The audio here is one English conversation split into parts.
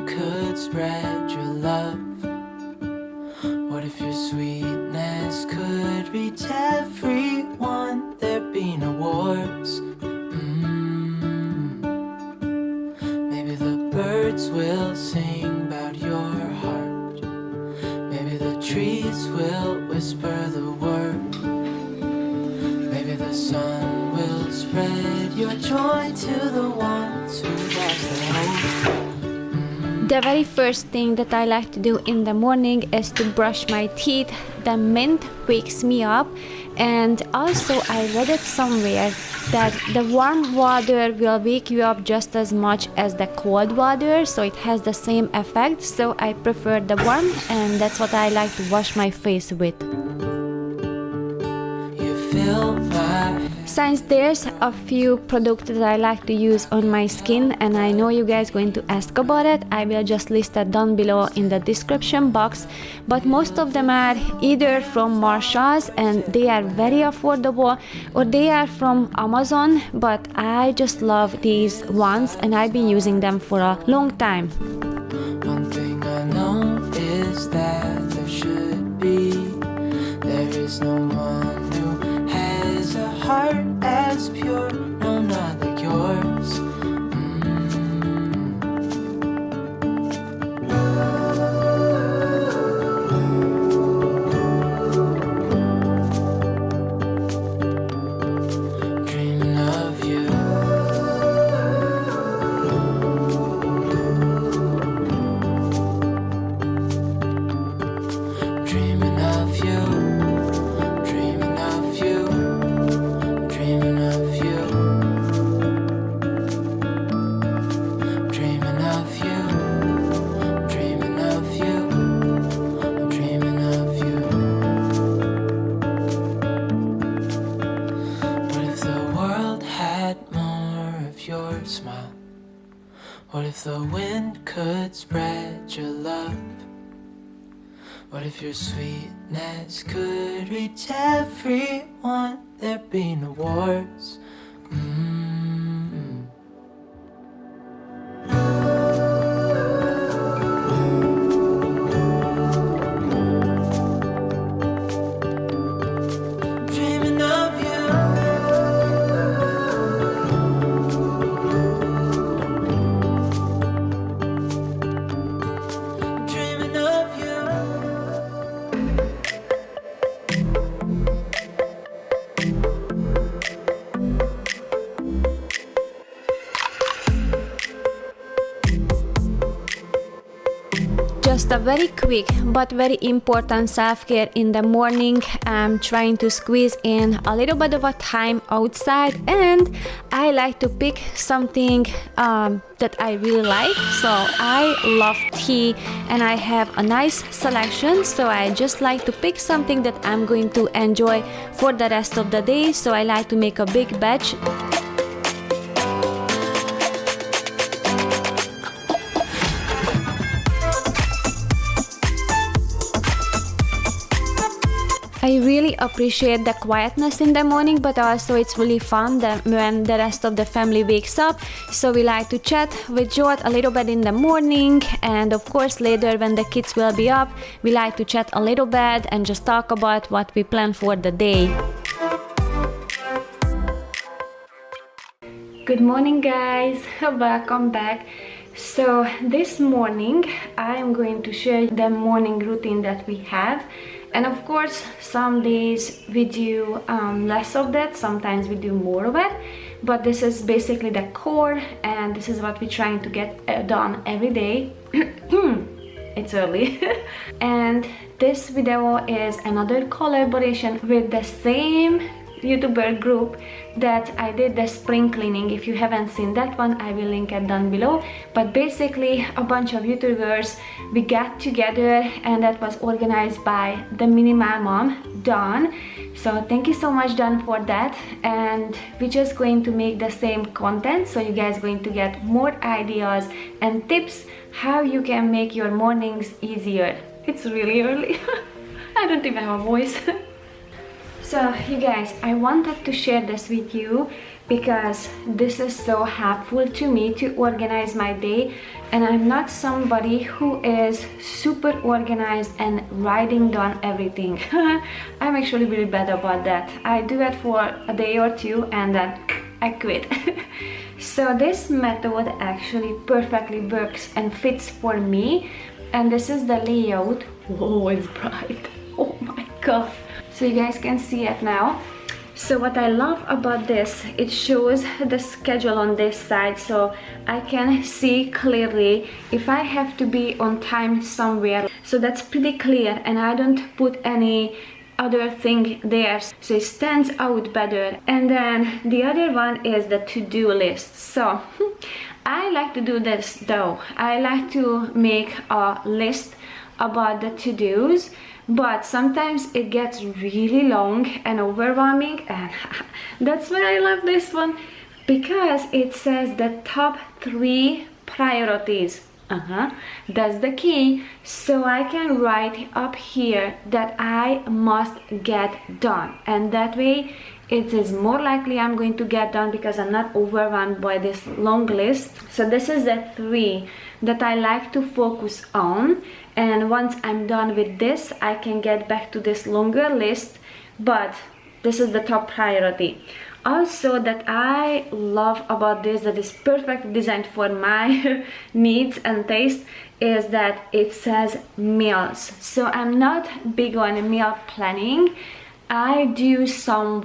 wind could spread your love? What if your sweetness could reach everyone? There'd be no wars. Maybe the birds will sing about your heart. Maybe the trees will whisper the word. Maybe the sun will spread your joy to the ones who lost their hope. The very first thing that I like to do in the morning is to brush my teeth. The mint wakes me up, and also I read it somewhere that the warm water will wake you up just as much as the cold water, so it has the same effect. So I prefer the warm, and that's what I like to wash my face with. You fill my Since there's a few products that I like to use on my skin, and I know you guys going to ask about it, I will just list that down below in the description box. But most of them are either from Marshalls, and they are very affordable, or they are from Amazon, but I just love these ones and I've been using them for a long time. One thing I know is that there should be. There is no one who has a heart as pure, no, not like yours. Dreaming of you. Dreaming of you. Dreaming of you. Dreaming of you. Dreaming of you. Dreaming of you. I'm dreaming of you. What if the world had more of your smile? What if the wind could spread your love? What if your sweetness could reach everyone? There'd be no wars. Dreaming of you. Dreaming of you. Just a very quick but very important self-care in the morning. I'm trying to squeeze in a little bit of a time outside, and I like to pick something that I really like. So I love tea and I have a nice selection, so I just like to pick something that I'm going to enjoy for the rest of the day. So I like to make a big batch. I really appreciate the quietness in the morning, but also it's really fun that when the rest of the family wakes up. So we like to chat with Jot a little bit in the morning, and of course later when the kids will be up, we like to chat a little bit and just talk about what we plan for the day. Good morning guys, welcome back. So this morning I am going to share the morning routine that we have. And of course, some days we do less of that, sometimes we do more of it. But this is basically the core, and this is what we're trying to get done every day. It's early. And this video is another collaboration with the same YouTuber group that I did the spring cleaning. If you haven't seen that one, I will link it down below. But basically a bunch of YouTubers, we got together, and that was organized by the Minimal Mom, Dawn. So thank you so much, Dawn, for that. And we're just going to make the same content, so you guys going to get more ideas and tips how you can make your mornings easier. It's really early. I don't even have a voice. So you guys, I wanted to share this with you because this is so helpful to me to organize my day. And I'm not somebody who is super organized and writing down everything. I'm actually really bad about that. I do it for a day or two and then I quit. So this method actually perfectly works and fits for me. And this is the layout. Whoa, it's bright. Oh my god. So you guys can see it now. So what I love about this, it shows the schedule on this side, so I can see clearly if I have to be on time somewhere. So that's pretty clear, and I don't put any other thing there, so it stands out better. And then the other one is the to-do list. So I like to do this though. I like to make a list about the to-dos, but sometimes it gets really long and overwhelming, and that's why I love this one, because it says the top 3 priorities. That's the key. So I can write up here that I must get done, and that way it is more likely I'm going to get done because I'm not overwhelmed by this long list. So this is the 3 that I like to focus on, and once I'm done with this I can get back to this longer list, but this is the top priority. Also, that I love about this, that is perfectly designed for my needs and taste, is that it says meals. So I'm not big on meal planning. I do some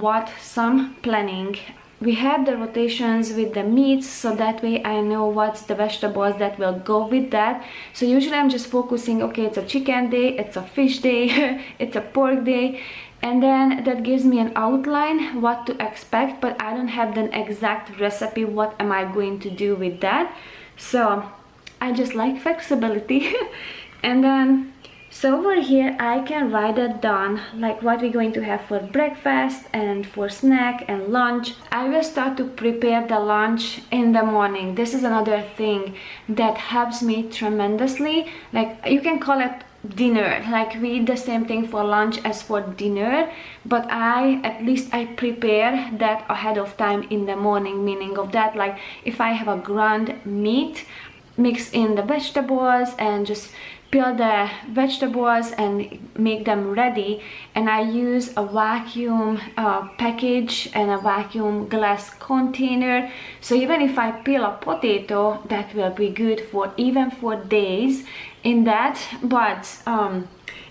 planning. We have the rotations with the meats, so that way I know what's the vegetables that will go with that. So usually I'm just focusing, okay, it's a chicken day, it's a fish day, it's a pork day, and then that gives me an outline what to expect, but I don't have the exact recipe, what am I going to do with that. So I just like flexibility. And then so over here I can write it down, like what we're going to have for breakfast and for snack and lunch. I will start to prepare the lunch in the morning. This is another thing that helps me tremendously. Like, you can call it dinner, like we eat the same thing for lunch as for dinner, but at least I prepare that ahead of time in the morning. Meaning of that, like if I have a ground meat, mix in the vegetables and just peel the vegetables and make them ready, and I use a vacuum package and a vacuum glass container. So even if I peel a potato, that will be good for even for days in that. But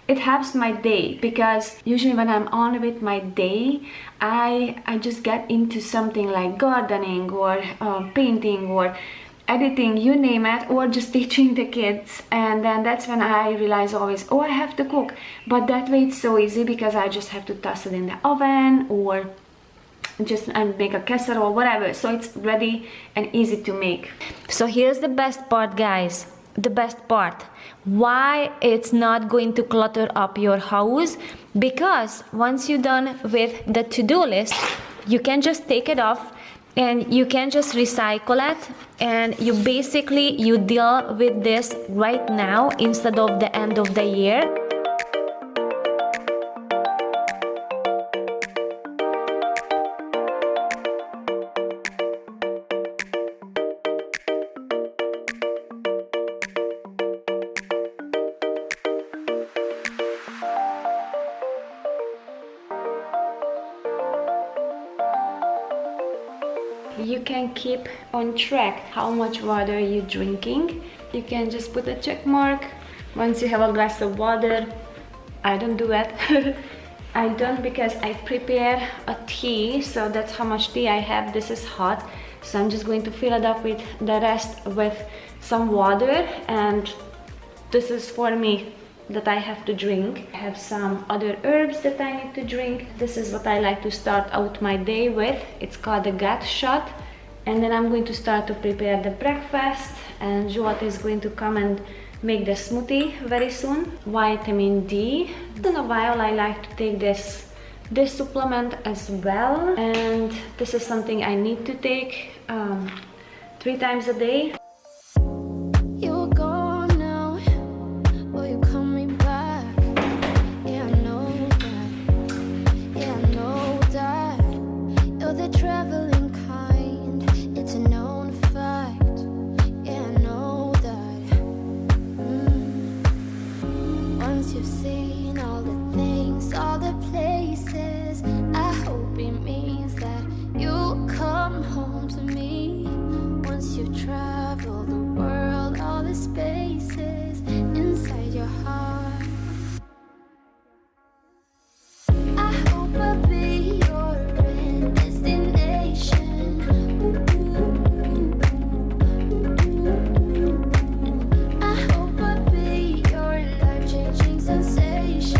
it helps my day, because usually when I'm on with my day, I just get into something like gardening or painting or editing, you name it, or just teaching the kids, and then that's when I realize always, oh, I have to cook. But that way it's so easy, because I just have to toss it in the oven or just make a casserole or whatever, so it's ready and easy to make. So here's the best part, guys. The best part, why it's not going to clutter up your house, because once you're done with the to-do list, you can just take it off and you can just recycle it, and you deal with this right now instead of the end of the year. You can keep on track how much water you're drinking. You can just put a check mark once you have a glass of water. I don't do it. I don't, because I prepare a tea, so that's how much tea I have. This is hot, so I'm just going to fill it up with the rest with some water, and this is for me that I have to drink. I have some other herbs that I need to drink. This is what I like to start out my day with. It's called a gut shot. And then I'm going to start to prepare the breakfast, and Joat is going to come and make the smoothie very soon. Vitamin D. Once in a while I like to take this supplement as well, and this is something I need to take 3 times a day. Traveling car. you've seen all the things, all the places, I hope it means that you'll come home to me. Once you've traveled the world, all the spaces inside your heart, I hope I'll be your end destination. I hope I'll be your life-changing sensation.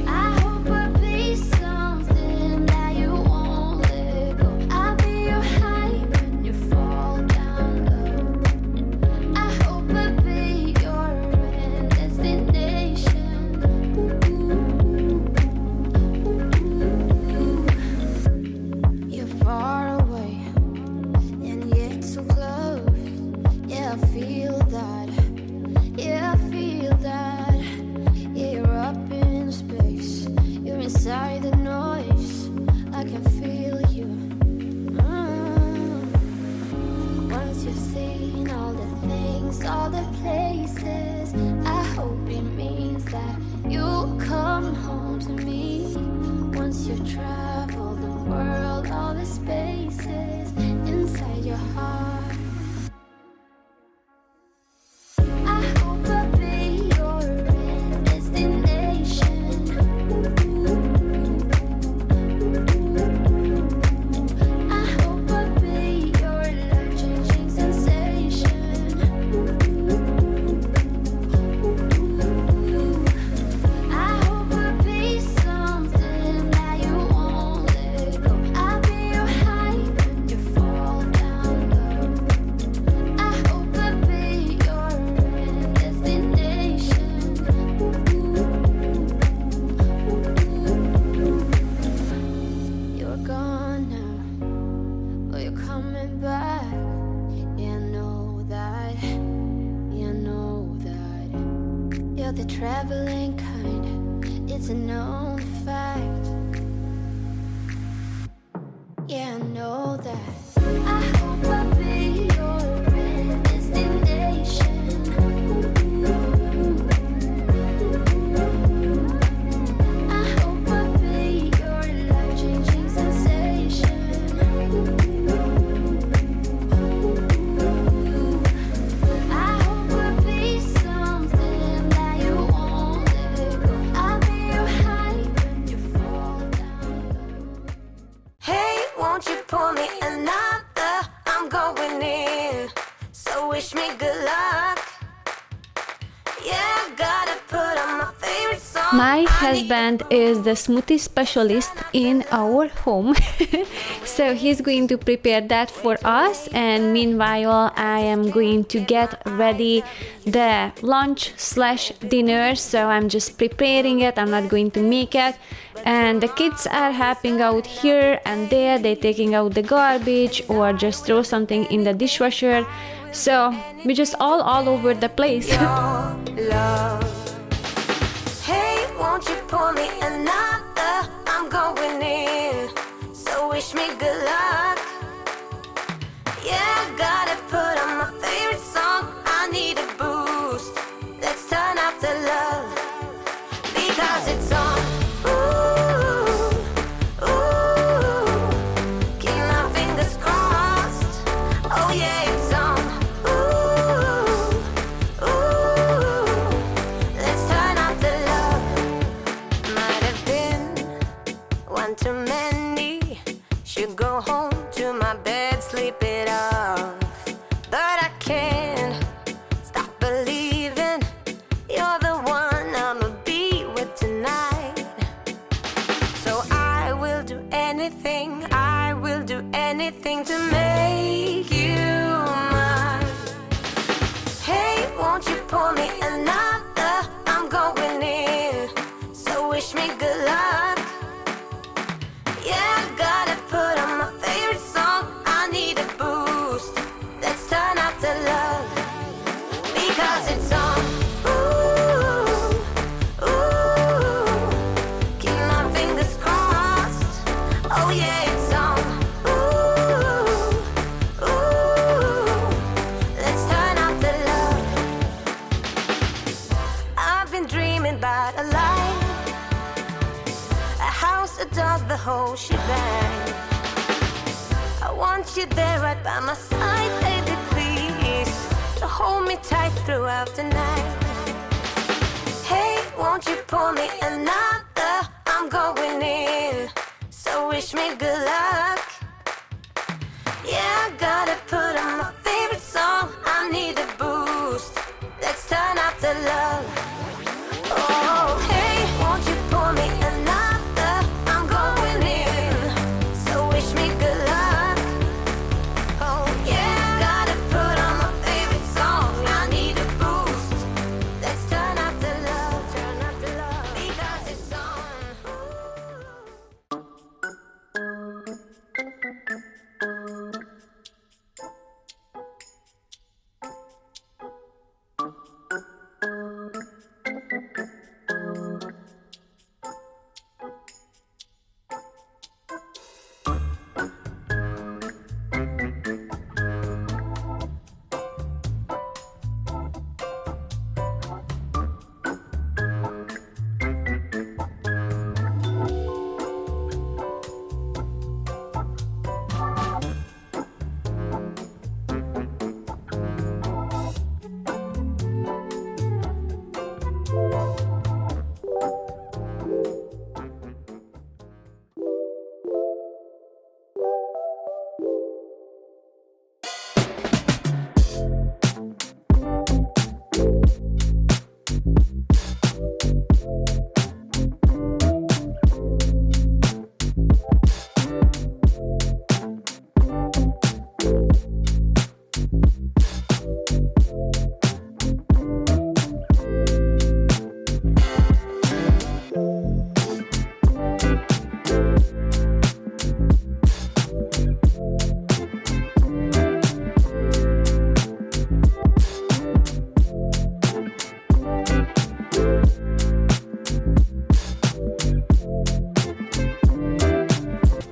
I hope I'll be something that you won't let go. I'll be your high when you fall down low. I hope I'll be your end destination. You're far away and yet so close. Yeah, I feel that. Yeah, I feel that. Yeah, you're up in space. You're inside the noise. I can feel you. Once you've seen all the things, all the places, I hope it means that you'll come home to me. Once you've traveled the world, all the spaces inside your heart, I hope I'll be your end destination. I hope I'll be your life-changing sensation. I hope I'll be something that you won't let go. I'll be your high when you fall down low. I hope I'll be your end destination. You're gone now, but you're coming back. Yeah, I know that. Yeah, I know that. You're the traveling kind. It's a known fact. Yeah, I know that. I hope I'll be your end destination. I hope I'll be your life-changing sensation. I hope I'll be something that you won't let go. I'll be your high when you fall down low. Hey, won't you pour me another? I'm going in, so wish me good luck. Yeah, gotta put on my favorite song. My husband is the smoothie specialist in our home. So he's going to prepare that for us, and meanwhile I am going to get ready the lunch/dinner. So I'm just preparing it, I'm not going to make it. And the kids are helping out here and there, they're taking out the garbage or just throw something in the dishwasher. So we're just all over the place. Your love. Hey, won't you pour me another? I'm going in, so wish me good luck. Yeah, gotta put on my favorite song. I need a boost. Let's turn up the love, because it's on. Ooh, ooh. Keep my fingers crossed. Oh yeah, it's on. Ooh, ooh. Let's turn up the love. Might have been one too many. Should go home to my bed, sleep it off. But I can't stop believing you're the one I'ma be with tonight. So I will do anything, I will do anything to make you mine. Hey, won't you pour me another? I'm going in, so wish me good luck. Yeah, gotta put on my favorite song. I need a boost. want you there right by my side, baby, please. To hold me tight throughout the night. Hey, won't you pour me another? I'm going in, so wish me good luck. Yeah, I gotta put on my favorite song. I need a boost. Let's turn up the love. Oh, hey, won't you pour me another? I'm going in, so wish me good luck. Oh, yeah, I gotta put on my favorite song. I need a boost. Let's turn up the love, because it's on.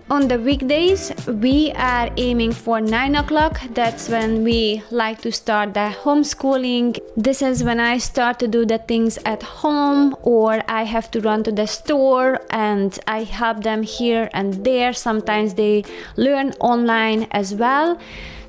On the weekdays, we are aiming for 9 o'clock. That's when we like to start the homeschooling. This is when I start to do the things at home, or I have to run to the store and I help them here and there. Sometimes they learn online as well.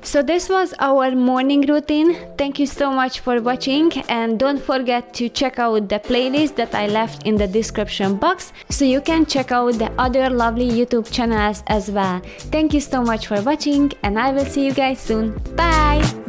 So this was our morning routine. Thank you so much for watching, and don't forget to check out the playlist that I left in the description box so you can check out the other lovely YouTube channels as well. Thank you so much for watching, and I will see you guys soon. Bye!